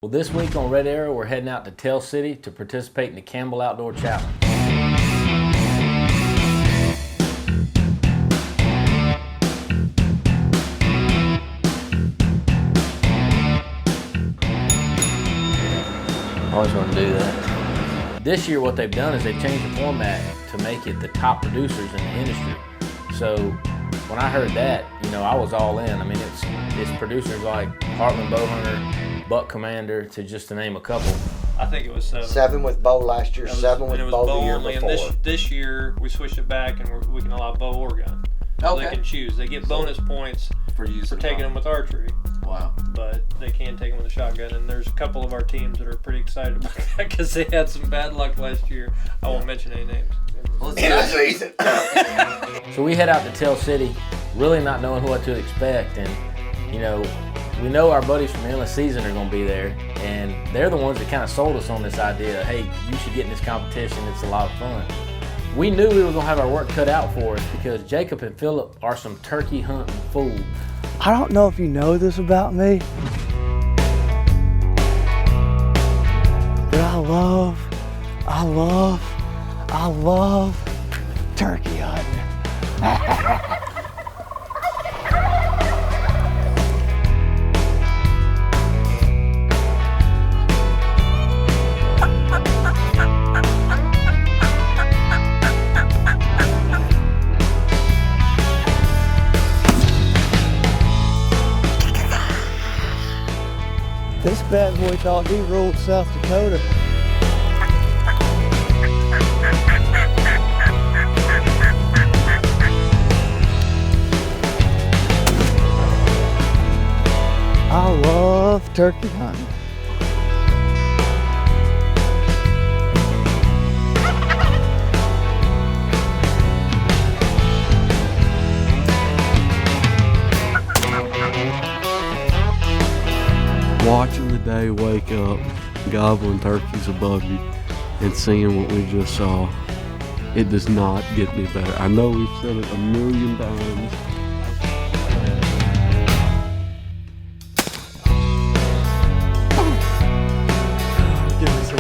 Well, this week on Red Arrow, we're heading out to Tell City to participate in the Campbell Outdoor Challenge. Always want to do that. This year what they've done is they've changed the format to make it the top producers in the industry. So when I heard that, you know, I was all in. I mean, it's producers like Heartland Bowhunter, Buck Commander, to name a couple. I think it was 7. 7 with bow last year, 7 with bow the year only, before. And this year we switched it back and we can allow bow or gun. So they can choose. They get bonus points for taking them with archery. Wow. But they can take them with a shotgun. And there's a couple of our teams that are pretty excited about that because they had some bad luck last year. I won't mention any names. So we head out to Tell City, really not knowing what to expect. And, you know, we know our buddies from Endless Season are going to be there, and they're the ones that kind of sold us on this idea. Hey, you should get in this competition. It's a lot of fun. We knew we were going to have our work cut out for us because Jacob and Phillip are some turkey hunting fools. I don't know if you know this about me, but I love turkey hunting. This bad boy thought he ruled South Dakota. I love turkey hunting. Watching the day wake up, gobbling turkeys above you, and seeing what we just saw, it does not get any better. I know we've said it a million times. Give me some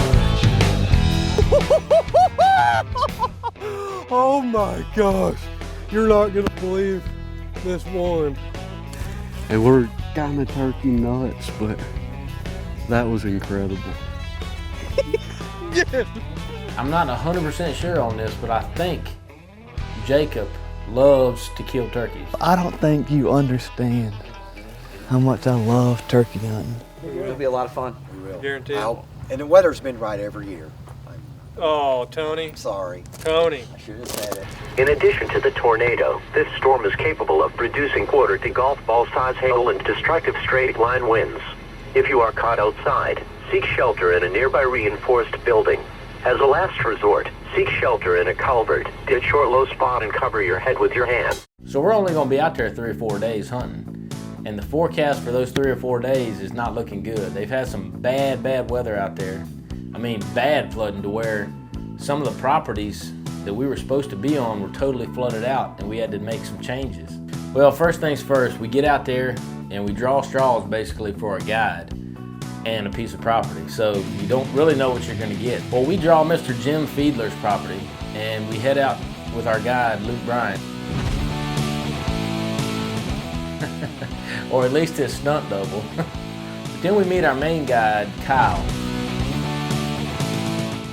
Oh my gosh, you're not gonna believe this one. And we're kind of turkey nuts, but that was incredible. Yes. I'm not 100% sure on this, but I think Jacob loves to kill turkeys. I don't think you understand how much I love turkey hunting. It'll be a lot of fun. Guaranteed. And the weather's been right every year. Oh, Tony. I'm sorry. Tony. I should have said it. In addition to the tornado, this storm is capable of producing quarter to golf ball size hail and destructive straight line winds. If you are caught outside, seek shelter in a nearby reinforced building. As a last resort, seek shelter in a culvert, ditch or low spot and cover your head with your hand. So we're only going to be out there 3 or 4 days hunting. And the forecast for those 3 or 4 days is not looking good. They've had some bad weather out there. I mean, bad flooding to where some of the properties that we were supposed to be on were totally flooded out and we had to make some changes. Well, first things first, we get out there and we draw straws basically for a guide and a piece of property. So you don't really know what you're gonna get. Well, we draw Mr. Jim Fiedler's property and we head out with our guide, Luke Bryant. Or at least his stunt double. But then we meet our main guide, Kyle.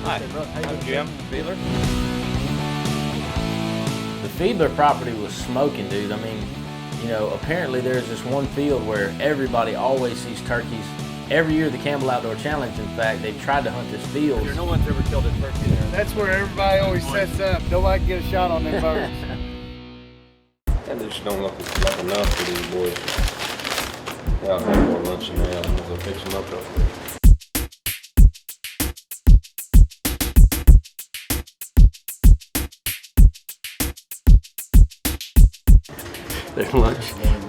Hi, I'm Jim Fiedler. The Fiedler property was smoking, dude. I mean, you know, apparently there's this one field where everybody always sees turkeys. Every year the Campbell Outdoor Challenge, in fact, they've tried to hunt this field. No one's ever killed a turkey there. That's where everybody always sets up. Nobody can get a shot on them birds. That just don't look like enough for these boys. I'll have more lunch than that. I'm gonna fix them up real quick.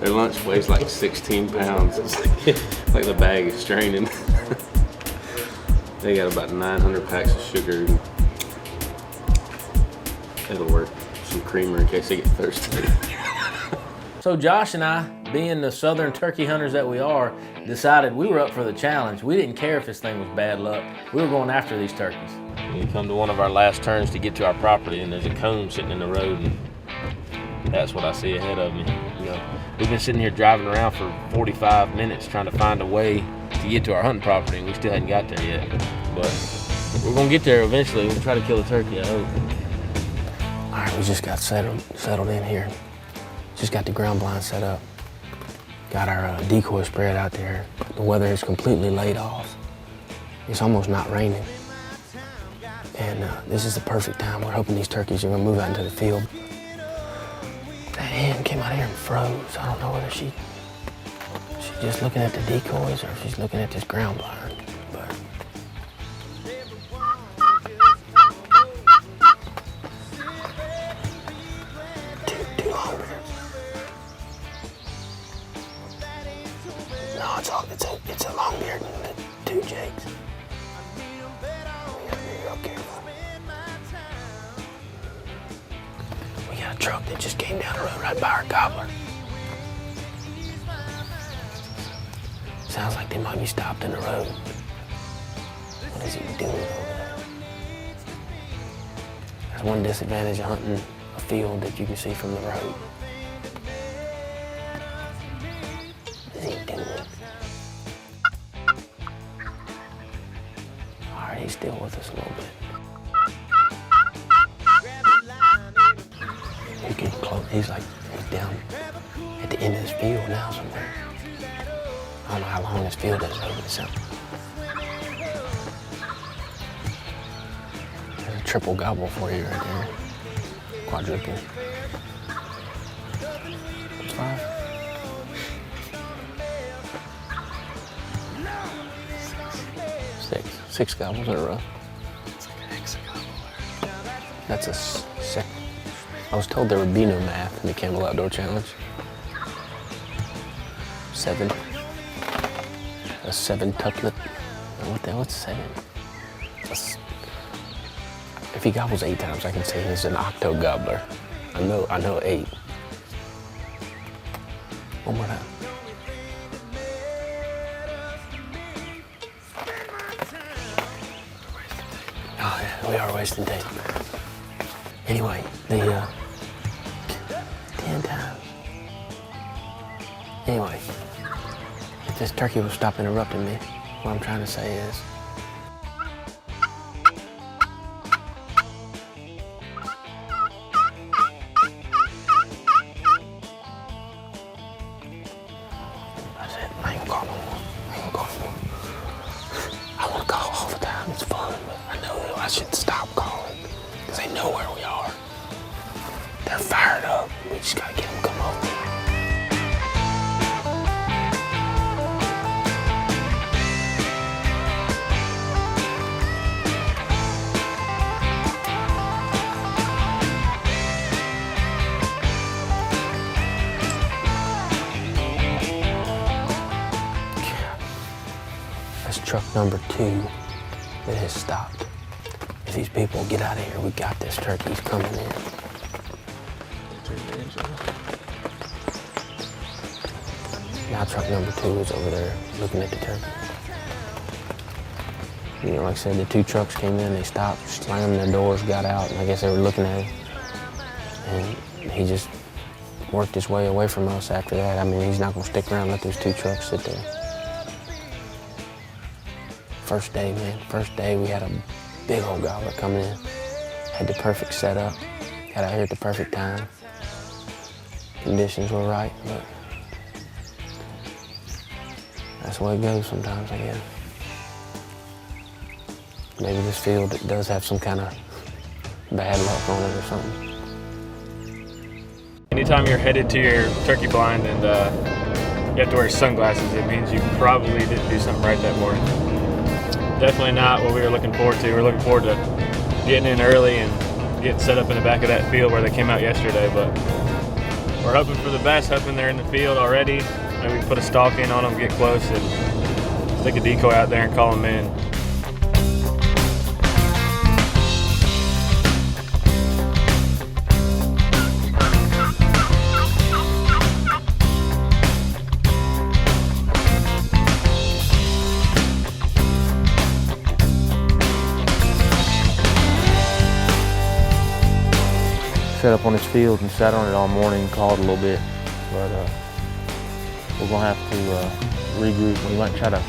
Their lunch weighs like 16 pounds. It's like the bag is straining. They got about 900 packs of sugar. It'll work. Some creamer in case they get thirsty. So Josh and I being the southern turkey hunters that we are, decided we were up for the challenge. We didn't care if this thing was bad luck. We were going after these turkeys. We come to one of our last turns to get to our property, and there's a cone sitting in the road, and that's what I see ahead of me. You know, we've been sitting here driving around for 45 minutes trying to find a way to get to our hunting property, and we still hadn't got there yet. But we're gonna get there eventually. We'll try to kill a turkey, I hope. All right, we just got settled in here. Just got the ground blind set up. Got our decoy spread out there. The weather is completely laid off. It's almost not raining. And this is the perfect time. We're hoping these turkeys are gonna move out into the field. That hen came out here and froze. I don't know whether she's just looking at the decoys or if she's looking at this ground blind. But two longbeards. No, it's a longbeard and two jakes. We gotta be real careful. We got a truck that just came down the road right by our gobbler. Sounds like they might be stopped in the road. What is he doing over there? That's one disadvantage of hunting a field that you can see from the road. What is he doing? All right, he's still with us a little bit. He's getting close. He's down at the end of this field now somewhere. I don't know how long this field is over, so. There's a triple gobble for you right there. Quadruple. That's 5. Six gobbles in a row. That's a sec. I was told there would be no math in the Campbell Outdoor Challenge. 7. A 7 tucklet. What the hell? What's 7? If he gobbles 8 times, I can say he's an octo gobbler. I know 8. One more time. Oh yeah, we are wasting tape. Anyway, the 10 times. Anyway. If this turkey will stop interrupting me, what I'm trying to say is, that's it. I ain't gonna call no more. I want to call all the time. It's fun, but I know I should stop calling because they know where we are. They're fired up. We just gotta get them to come over. Truck number 2 that has stopped. If these people get out of here, we got this. Turkey's coming in. Now truck number 2 is over there looking at the turkey. You know, like I said, the 2 trucks came in, they stopped, slammed their doors, got out, and I guess they were looking at him. And he just worked his way away from us after that. I mean, he's not gonna stick around and let those 2 trucks sit there. First day, man. First day, we had a big old gobbler come in. Had the perfect setup. Got out here at the perfect time. Conditions were right, but that's the way it goes sometimes, I guess. Maybe this field does have some kind of bad luck on it or something. Anytime you're headed to your turkey blind and you have to wear sunglasses, it means you probably didn't do something right that morning. Definitely not what we were looking forward to. We're looking forward to getting in early and getting set up in the back of that field where they came out yesterday, but we're hoping for the best, hoping they're in the field already. Maybe we can put a stalk in on them, get close, and stick a decoy out there and call them in. set up on this field and sat on it all morning and called a little bit. But we're gonna have to regroup. We might try to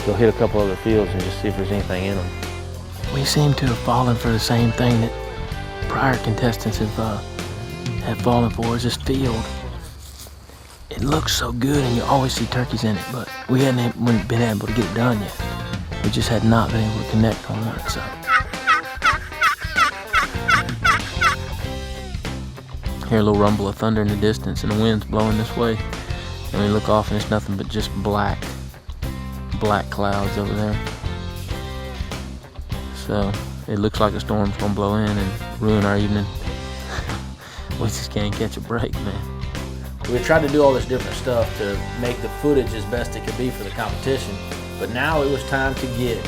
go hit a couple other fields and just see if there's anything in them. We seem to have fallen for the same thing that prior contestants have fallen for, is this field. It looks so good and you always see turkeys in it, but we hadn't been able to get it done yet. We just had not been able to connect on one, so. Hear a little rumble of thunder in the distance and the wind's blowing this way. And we look off and it's nothing but just black clouds over there. So it looks like a storm's gonna blow in and ruin our evening. We just can't catch a break, man. We tried to do all this different stuff to make the footage as best it could be for the competition, but now it was time to get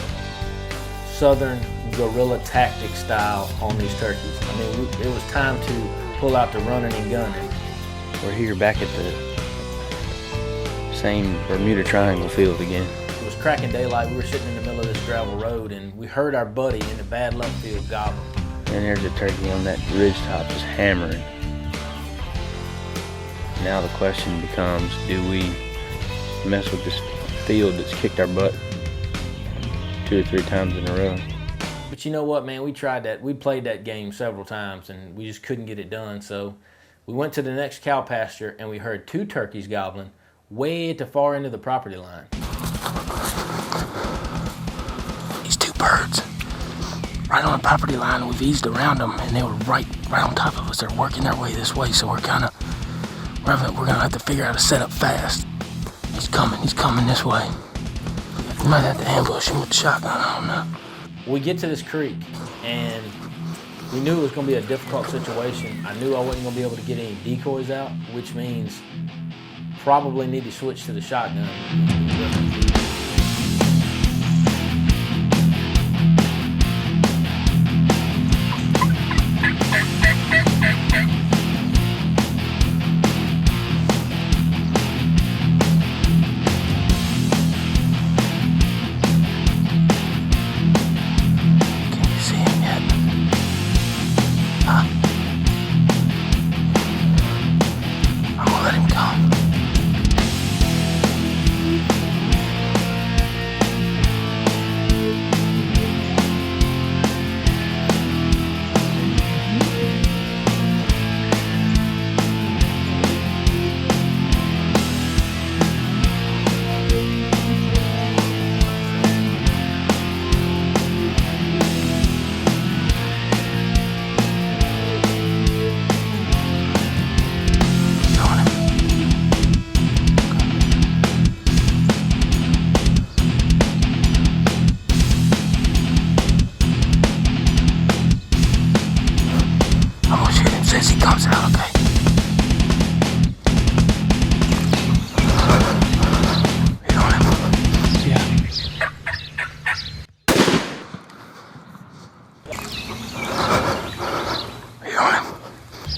Southern guerrilla tactic style on these turkeys. I mean, it was time to pull out the running and gunning. We're here back at the same Bermuda Triangle field again. It was cracking daylight. We were sitting in the middle of this gravel road and we heard our buddy in the bad luck field gobble. And there's a turkey on that ridge top just hammering. Now the question becomes, do we mess with this field that's kicked our butt 2 or 3 times in a row? But you know what, man, we tried that. We played that game several times and we just couldn't get it done. So we went to the next cow pasture and we heard 2 turkeys gobbling way at the far end of the property line. These 2 birds, right on the property line, we've eased around them and they were right on top of us. They're working their way this way, so we're gonna have to figure out how to set up fast. He's coming this way. We might have to ambush him with the shotgun, I don't know. We get to this creek and we knew it was gonna be a difficult situation. I knew I wasn't gonna be able to get any decoys out, which means probably need to switch to the shotgun.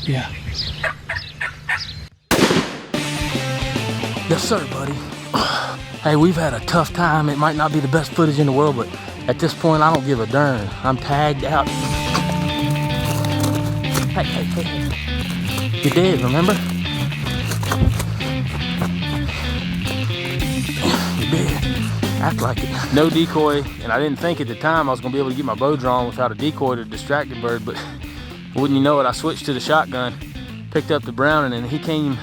Yeah. Yes, sir, buddy. Hey, we've had a tough time. It might not be the best footage in the world, but at this point, I don't give a darn. I'm tagged out. Hey. You're dead, remember? You're dead. Act like it. No decoy, and I didn't think at the time I was gonna be able to get my bow drawn without a decoy to distract the bird, but wouldn't you know it, I switched to the shotgun, picked up the Browning, and he came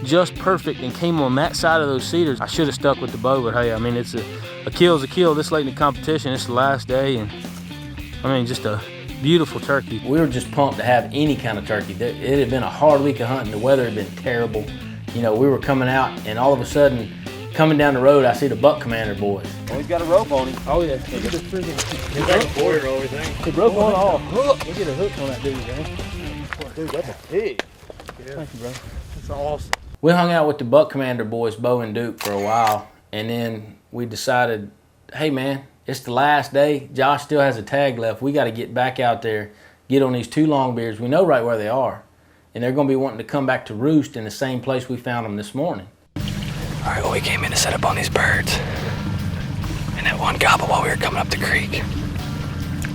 just perfect and came on that side of those cedars. I should have stuck with the bow, but hey, I mean, it's a kill's a kill this late in the competition. It's the last day, and I mean, just a beautiful turkey. We were just pumped to have any kind of turkey. It had been a hard week of hunting. The weather had been terrible. You know, we were coming out, and all of a sudden, coming down the road, I see the Buck Commander boys. Oh, he's got a rope on him. Oh yeah, It's like a 4-year-old, I think. he broke one off. We'll get a hook on that dude, man. Dude, that's a pig. Yeah. Thank you, bro. That's awesome. We hung out with the Buck Commander boys, Bo and Duke, for a while, and then we decided, hey man, it's the last day. Josh still has a tag left. We got to get back out there, get on these 2 longbeards. We know right where they are, and they're going to be wanting to come back to roost in the same place we found them this morning. All right, well, we came in to set up on these birds, and that one gobbled while we were coming up the creek.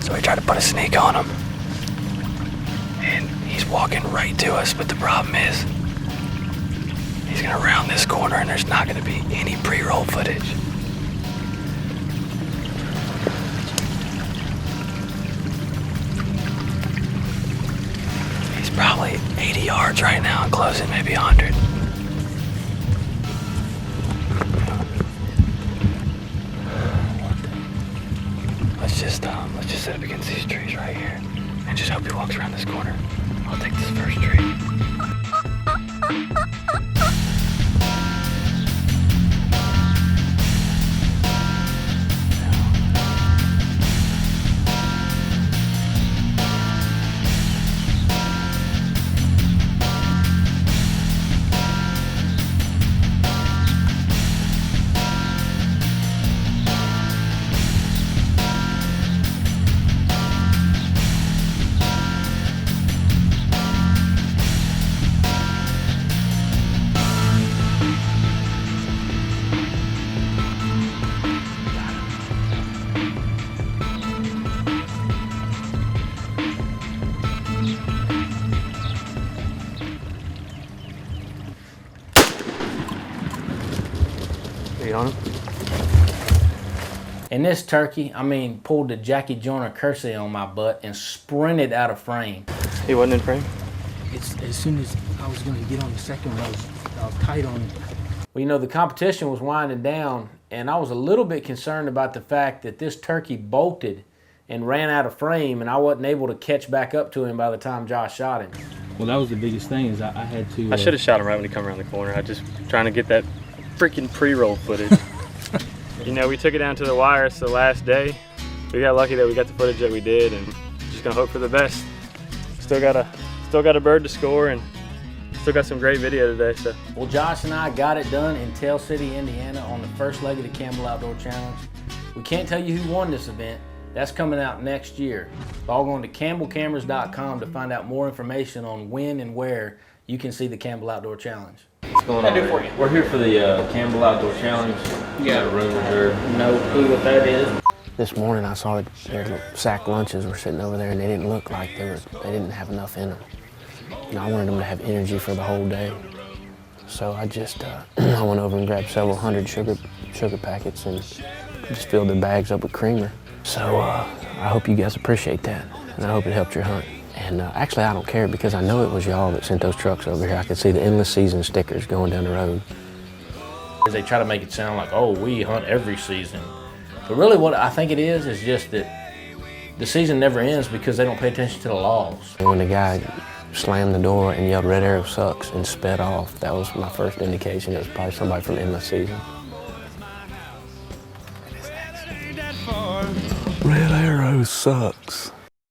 So we tried to put a sneak on him, and he's He's walking right to us, but the problem is he's gonna round this corner and there's not gonna be any pre-roll footage. He's probably 80 yards right now and closing maybe 100. Let's just sit up against these trees right here and just hope he walks around this corner. I'll take this first tree. On him. And this turkey, I mean, pulled the Jackie Joyner Kersey on my butt and sprinted out of frame. He wasn't in frame? As soon as I was going to get on the second one, I was tight on him. Well, you know, the competition was winding down, and I was a little bit concerned about the fact that this turkey bolted and ran out of frame, and I wasn't able to catch back up to him by the time Josh shot him. Well, that was the biggest thing, is I had to... I should have shot him right when he come around the corner. I just trying to get that freaking pre-roll footage. You know, we took it down to the wire. It's the last day. We got lucky that we got the footage that we did, and just gonna hope for the best. Still got a bird to score, and still got some great video today. So. Well, Josh and I got it done in Tell City, Indiana, on the first leg of the Campbell Outdoor Challenge. We can't tell you who won this event. That's coming out next year. Log on to campbellcameras.com to find out more information on when and where you can see the Campbell Outdoor Challenge. What's going on? do for you? We're here for the Campbell Outdoor Challenge. You got a room reserved. No clue what that is. This morning I saw that their little sack lunches were sitting over there and they didn't look like they didn't have enough in them. You know, I wanted them to have energy for the whole day. So I just, I went over and grabbed several hundred sugar packets and just filled their bags up with creamer. So I hope you guys appreciate that, and I hope it helped your hunt. And actually, I don't care, because I know it was y'all that sent those trucks over here. I could see the endless season stickers going down the road. They try to make it sound like, oh, we hunt every season. But really what I think it is just that the season never ends because they don't pay attention to the laws. And when the guy slammed the door and yelled, "Red Arrow sucks," and sped off, that was my first indication it was probably somebody from endless season. Red Arrow sucks.